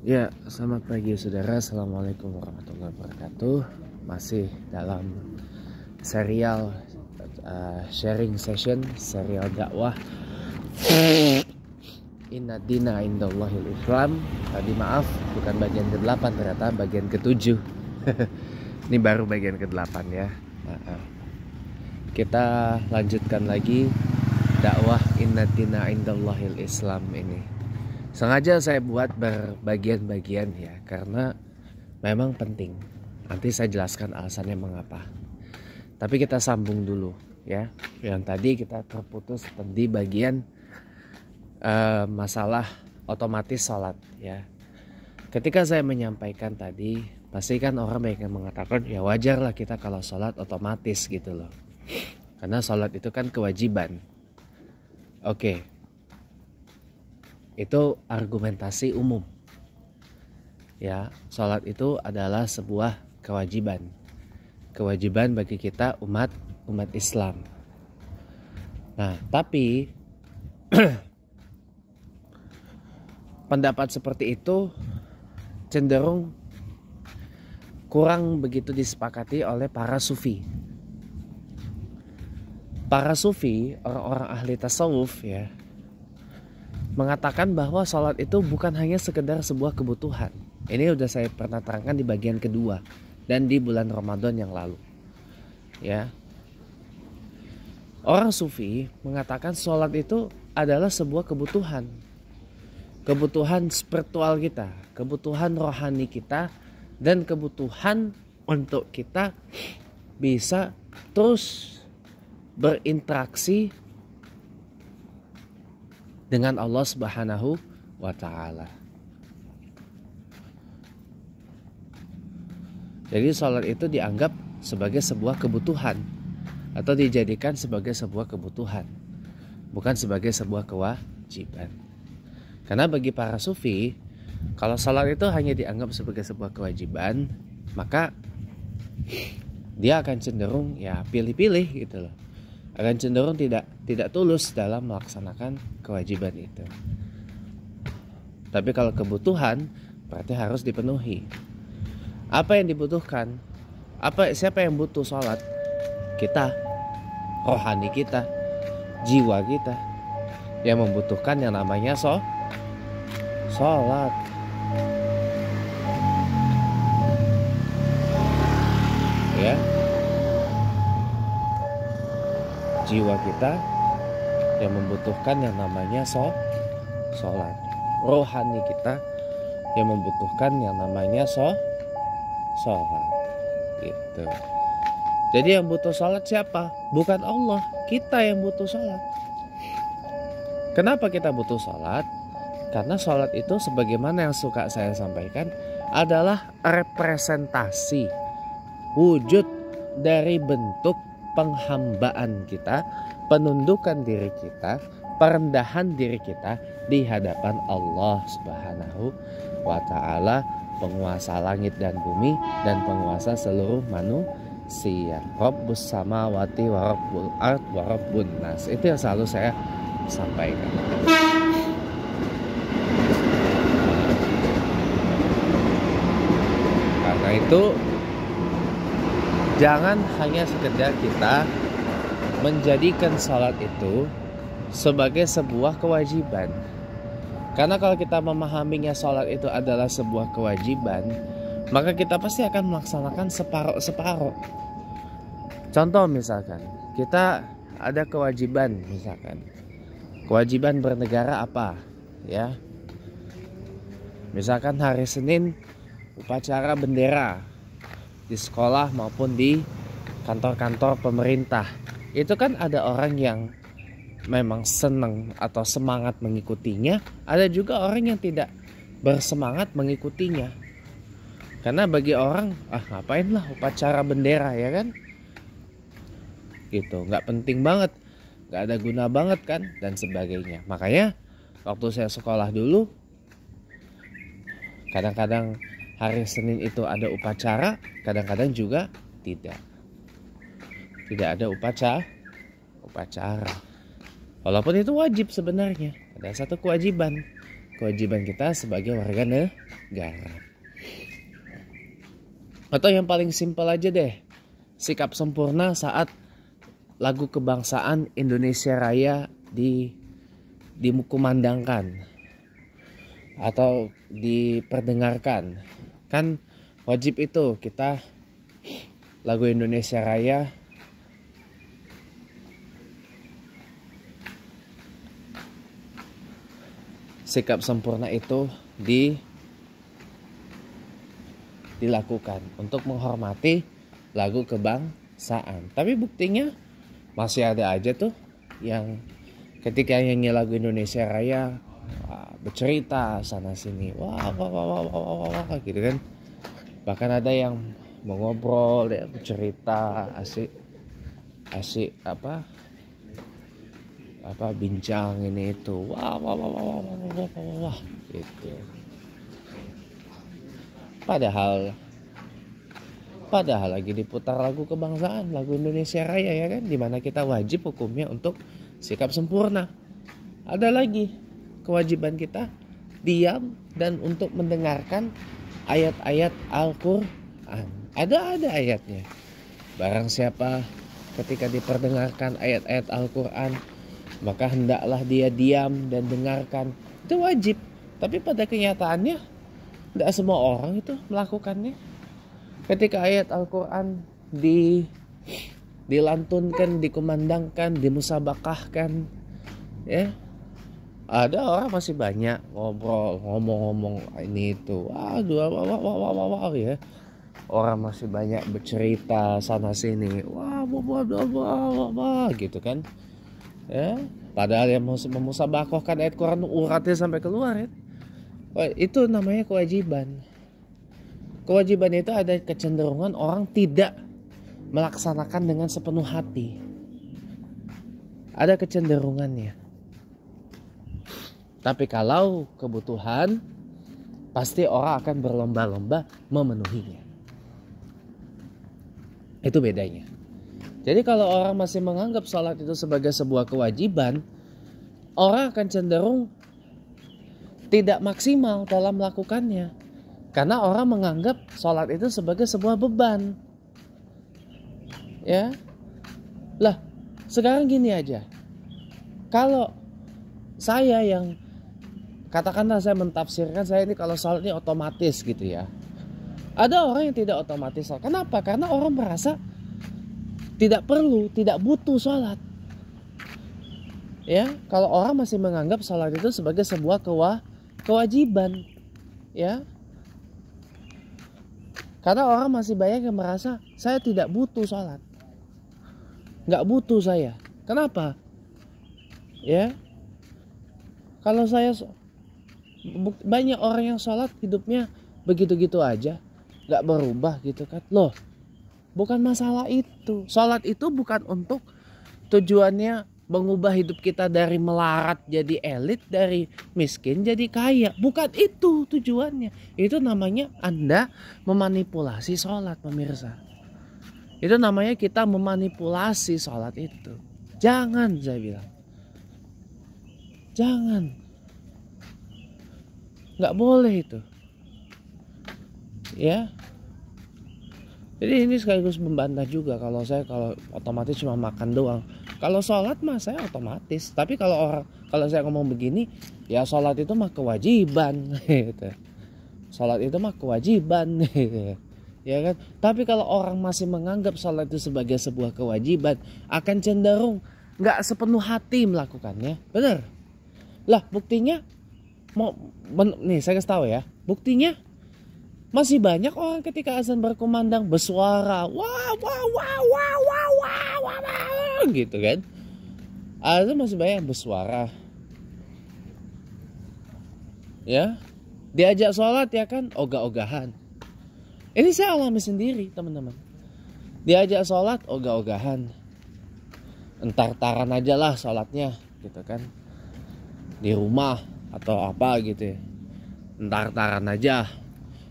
Ya, selamat pagi saudara. Assalamualaikum warahmatullahi wabarakatuh. Masih dalam serial sharing session, serial dakwah Inna dina indallahil Islam. Tadi maaf, bukan bagian ke-8, ternyata bagian ke-7. Ini baru bagian ke-8 ya. Kita lanjutkan lagi dakwah Inna dina indallahil Islam ini. Sengaja saya buat berbagian-bagian ya, karena memang penting. Nanti saya jelaskan alasannya mengapa. Tapi kita sambung dulu ya. Yang tadi kita terputus di bagian masalah otomatis sholat ya. Ketika saya menyampaikan tadi, pasti kan orang banyak yang mengatakan ya wajar lah kita kalau sholat otomatis gitu loh. Karena sholat itu kan kewajiban. Oke. Itu argumentasi umum. Ya, sholat itu adalah sebuah kewajiban. Kewajiban bagi kita umat Islam. Nah, tapi pendapat seperti itu cenderung kurang begitu disepakati oleh para sufi. Para sufi, orang-orang ahli tasawuf ya, mengatakan bahwa sholat itu bukan hanya sekedar sebuah kebutuhan. Ini udah saya pernah terangkan di bagian kedua dan di bulan Ramadan yang lalu. Ya, orang sufi mengatakan sholat itu adalah sebuah kebutuhan. Kebutuhan spiritual kita, kebutuhan rohani kita, dan kebutuhan untuk kita bisa terus berinteraksi dengan Allah Subhanahu wa Ta'ala. Jadi sholat itu dianggap sebagai sebuah kebutuhan atau dijadikan sebagai sebuah kebutuhan, bukan sebagai sebuah kewajiban. Karena bagi para sufi, kalau sholat itu hanya dianggap sebagai sebuah kewajiban, maka dia akan cenderung ya pilih-pilih gitu loh. Akan cenderung tidak tulus dalam melaksanakan kewajiban itu. Tapi kalau kebutuhan berarti harus dipenuhi. Apa yang dibutuhkan? Siapa yang butuh sholat? Kita, rohani kita, jiwa kita, yang membutuhkan yang namanya sholat. Ya. Jiwa kita yang membutuhkan yang namanya sholat. Rohani kita yang membutuhkan yang namanya sholat. Gitu. Jadi yang butuh sholat siapa? Bukan Allah, kita yang butuh sholat. Kenapa kita butuh sholat? Karena sholat itu sebagaimana yang suka saya sampaikan adalah representasi wujud dari bentuk penghambaan kita, penundukan diri kita, perendahan diri kita di hadapan Allah Subhanahu wa Ta'ala, penguasa langit dan bumi dan penguasa seluruh manusia. Rabbus samawati wa rabbul ard wa rabbun nas. Itu yang selalu saya sampaikan. Karena itu jangan hanya sekedar kita menjadikan sholat itu sebagai sebuah kewajiban. Karena kalau kita memahaminya sholat itu adalah sebuah kewajiban, maka kita pasti akan melaksanakan separuh-separuh. Contoh misalkan, kita ada kewajiban misalkan. Kewajiban bernegara apa? Ya. Misalkan hari Senin upacara bendera di sekolah maupun di kantor-kantor pemerintah. Itu kan ada orang yang memang senang atau semangat mengikutinya, ada juga orang yang tidak bersemangat mengikutinya. Karena bagi orang, ngapain lah upacara bendera ya kan? Gitu, nggak penting banget, nggak ada guna banget kan, dan sebagainya. Makanya waktu saya sekolah dulu, kadang-kadang hari Senin itu ada upacara, kadang-kadang juga tidak ada upacara. Walaupun itu wajib sebenarnya, ada satu kewajiban kewajiban kita sebagai warga negara. Atau yang paling simpel aja deh, sikap sempurna saat lagu kebangsaan Indonesia Raya dikumandangkan atau diperdengarkan. Kan wajib itu kita lagu Indonesia Raya sikap sempurna itu dilakukan untuk menghormati lagu kebangsaan. Tapi buktinya masih ada aja tuh yang ketika nyanyi lagu Indonesia Raya bercerita sana sini, wah gitu kan. Bahkan ada yang mau ngobrol, ya, bercerita asik bincang ini itu, wah gitu. Padahal lagi diputar lagu kebangsaan, lagu Indonesia Raya ya kan, dimana kita wajib hukumnya untuk sikap sempurna. Ada lagi kewajiban kita diam dan untuk mendengarkan ayat-ayat Al-Quran. Ada ayatnya. Barang siapa ketika diperdengarkan ayat-ayat Al-Quran, maka hendaklah dia diam dan dengarkan. Itu wajib. Tapi pada kenyataannya tidak semua orang itu melakukannya. Ketika ayat Al-Quran dilantunkan, dikumandangkan, dimusabakahkan, ya, ada orang masih banyak ngobrol, ngomong ini itu, wah ya. Orang masih banyak bercerita sana sini, wah gitu kan, ya. Padahal yang memusabakahkan ayat Quran uratnya sampai keluar ya. Itu namanya kewajiban. Kewajiban itu ada kecenderungan orang tidak melaksanakan dengan sepenuh hati. Ada kecenderungannya. Tapi kalau kebutuhan, pasti orang akan berlomba-lomba memenuhinya. Itu bedanya. Jadi kalau orang masih menganggap sholat itu sebagai sebuah kewajiban, orang akan cenderung tidak maksimal dalam melakukannya. Karena orang menganggap sholat itu sebagai sebuah beban. Ya. Lah, sekarang gini aja. Kalau saya yang katakanlah saya mentafsirkan saya ini kalau sholat ini otomatis gitu ya. Ada orang yang tidak otomatis sholat. Kenapa? Karena orang merasa tidak perlu, tidak butuh sholat. Ya, kalau orang masih menganggap sholat itu sebagai sebuah kewajiban. Ya. Karena orang masih banyak yang merasa saya tidak butuh sholat. Nggak butuh saya. Kenapa? Ya. Kalau saya banyak orang yang sholat hidupnya begitu-gitu aja. Nggak berubah gitu kan. Loh, bukan masalah itu. Sholat itu bukan untuk tujuannya mengubah hidup kita dari melarat jadi elit, dari miskin jadi kaya. Bukan itu tujuannya. Itu namanya Anda memanipulasi sholat, pemirsa. Itu namanya kita memanipulasi sholat itu. Jangan, saya bilang. Jangan. Nggak boleh itu. Ya. Jadi ini sekaligus membantah juga kalau otomatis cuma makan doang. Kalau sholat mah saya otomatis. Tapi kalau saya ngomong begini, ya sholat itu mah kewajiban. Gitu. Sholat itu mah kewajiban. Gitu. Ya kan? Tapi kalau orang masih menganggap sholat itu sebagai sebuah kewajiban, akan cenderung nggak sepenuh hati melakukannya. Benar? Lah buktinya, nih saya kasih tahu ya. Buktinya masih banyak orang ketika azan berkumandang bersuara, wah gitu kan. Azan masih banyak yang bersuara. Ya, diajak sholat ya kan, ogah-ogahan. Ini saya alami sendiri teman-teman. Diajak sholat, ogah-ogahan. Entar-taran aja lah sholatnya gitu kan. Di rumah atau apa gitu ya. Entar-taran aja.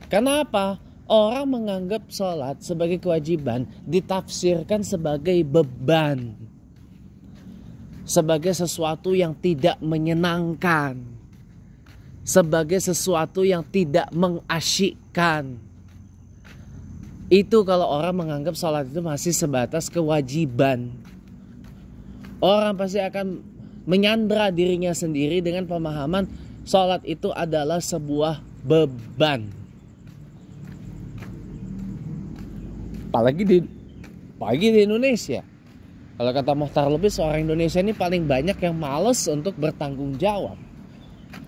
Kenapa? Orang menganggap sholat sebagai kewajiban ditafsirkan sebagai beban. Sebagai sesuatu yang tidak menyenangkan. sebagai sesuatu yang tidak mengasyikkan. Itu kalau orang menganggap sholat itu masih sebatas kewajiban. Orang pasti akan menyandra dirinya sendiri dengan pemahaman sholat itu adalah sebuah beban. Apalagi di Indonesia. Kalau kata Mohtar Lubis, orang Indonesia ini paling banyak yang males untuk bertanggung jawab.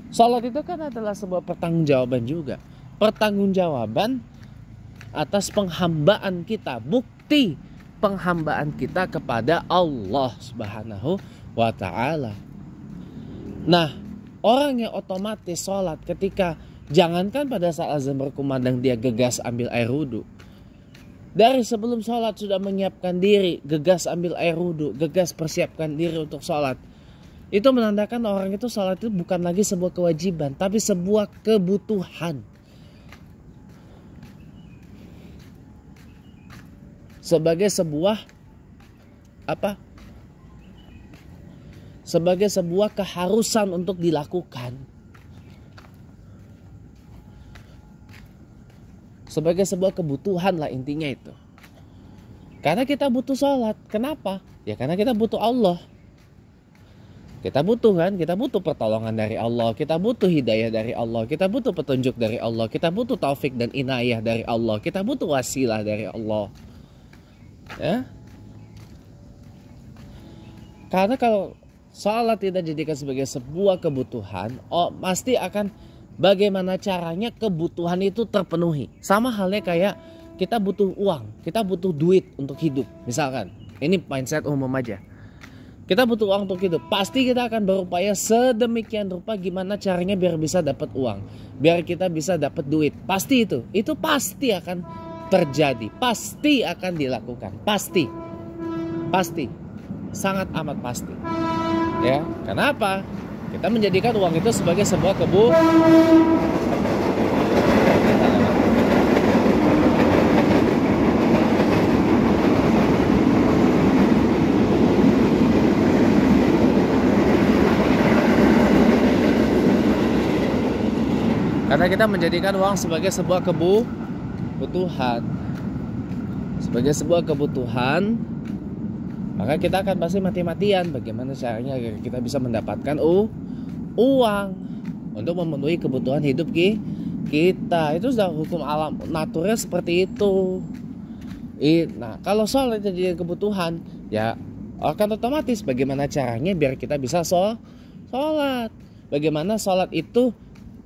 Sholat itu kan adalah sebuah pertanggungjawaban juga. Pertanggungjawaban atas penghambaan kita, bukti penghambaan kita kepada Allah Subhanahu wa ta'ala. Nah, orang yang otomatis sholat ketika, jangankan pada saat azan berkumandang dia gegas ambil air wudhu. Dari sebelum sholat sudah menyiapkan diri, gegas ambil air wudhu, gegas persiapkan diri untuk sholat. Itu menandakan orang itu sholat itu bukan lagi sebuah kewajiban, tapi sebuah kebutuhan. Sebagai sebuah apa? Sebagai sebuah keharusan untuk dilakukan. Sebagai sebuah kebutuhan lah intinya itu. Karena kita butuh sholat. Kenapa? Ya karena kita butuh Allah. Kita butuh kan? Kita butuh pertolongan dari Allah. Kita butuh hidayah dari Allah. Kita butuh petunjuk dari Allah. Kita butuh taufik dan inayah dari Allah. Kita butuh wasilah dari Allah. Ya? Karena kalau sholat tidak dijadikan sebagai sebuah kebutuhan, pasti akan bagaimana caranya kebutuhan itu terpenuhi. Sama halnya kayak kita butuh uang, kita butuh duit untuk hidup. Misalkan, ini mindset umum aja. Kita butuh uang untuk hidup. Pasti kita akan berupaya sedemikian rupa gimana caranya biar bisa dapat uang. Biar kita bisa dapat duit. Pasti itu. Itu pasti akan terjadi. Pasti akan dilakukan. Pasti. Pasti. Sangat amat pasti. Ya, kenapa? Kita menjadikan uang itu sebagai sebuah karena kita menjadikan uang sebagai sebuah kebutuhan. Sebagai sebuah kebutuhan, maka kita akan pasti mati-matian bagaimana caranya agar kita bisa mendapatkan uang untuk memenuhi kebutuhan hidup kita. Itu sudah hukum alam naturnya seperti itu. Nah, kalau sholat jadi kebutuhan, ya akan otomatis bagaimana caranya biar kita bisa sholat. Bagaimana sholat itu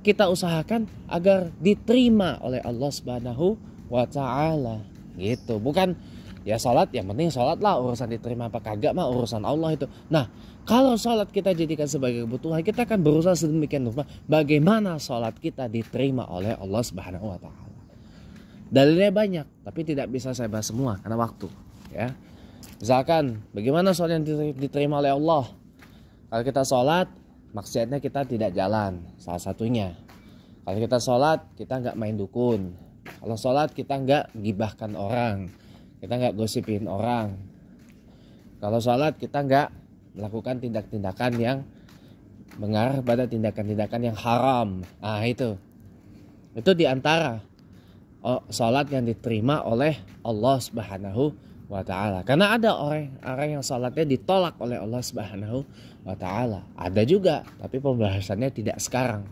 kita usahakan agar diterima oleh Allah Subhanahu wa ta'ala. Gitu. Bukan ya sholat, yang penting sholat lah, urusan diterima apa kagak mah urusan Allah itu. Nah, kalau sholat kita jadikan sebagai kebutuhan, kita akan berusaha sedemikian rupa bagaimana sholat kita diterima oleh Allah Subhanahu wa ta'ala. Dalilnya banyak, tapi tidak bisa saya bahas semua karena waktu. Ya, misalkan bagaimana sholat yang diterima oleh Allah. Kalau kita sholat, maksudnya kita tidak jalan, salah satunya. Kalau kita sholat, kita nggak main dukun. Kalau sholat, kita nggak gibahkan orang. Kita nggak gosipin orang. Kalau sholat kita nggak melakukan tindak-tindakan yang mengarah pada tindakan-tindakan yang haram. Nah itu diantara sholat yang diterima oleh Allah Subhanahu wa ta'ala. Karena ada orang yang sholatnya ditolak oleh Allah Subhanahu wa ta'ala. Ada juga, tapi pembahasannya tidak sekarang.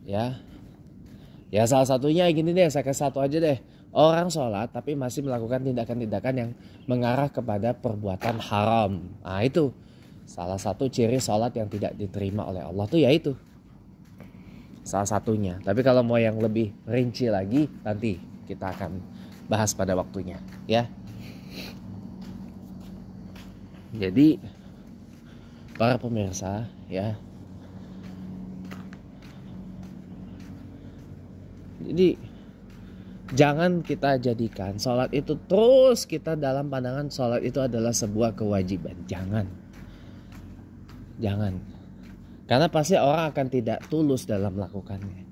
Ya salah satunya gini deh, saya kasih satu aja deh. Orang sholat tapi masih melakukan tindakan-tindakan yang mengarah kepada perbuatan haram. Nah itu salah satu ciri sholat yang tidak diterima oleh Allah tuh yaitu salah satunya. Tapi kalau mau yang lebih rinci lagi nanti kita akan bahas pada waktunya ya. Jadi para pemirsa ya, jadi jangan kita jadikan sholat itu terus kita dalam pandangan sholat itu adalah sebuah kewajiban. Jangan. Karena pasti orang akan tidak tulus dalam melakukannya.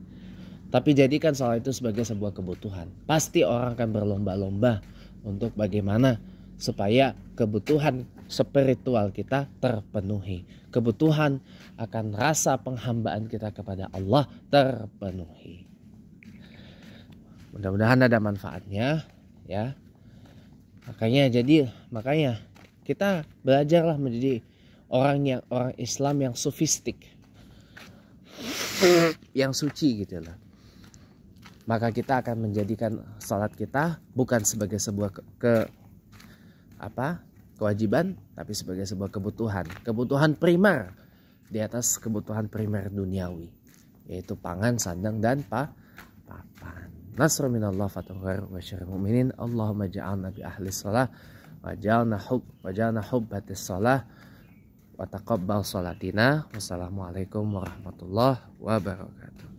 Tapi jadikan sholat itu sebagai sebuah kebutuhan. Pasti orang akan berlomba-lomba untuk bagaimana supaya kebutuhan spiritual kita terpenuhi, kebutuhan akan rasa penghambaan kita kepada Allah terpenuhi. Mudah-mudahan ada manfaatnya ya. Makanya kita belajarlah menjadi orang Islam yang sofistik, yang suci gitu loh. Maka kita akan menjadikan salat kita bukan sebagai sebuah kewajiban, tapi sebagai sebuah kebutuhan primer di atas kebutuhan primer duniawi, yaitu pangan, sandang, dan papan. Nasrul minallah fathu khair wa syarrul mu'minin. Allahumma ja'alna bi ahli shalah wa ja'alna hubbatis shalah wa taqabbal sholatina. Wassalamualaikum warahmatullahi wabarakatuh.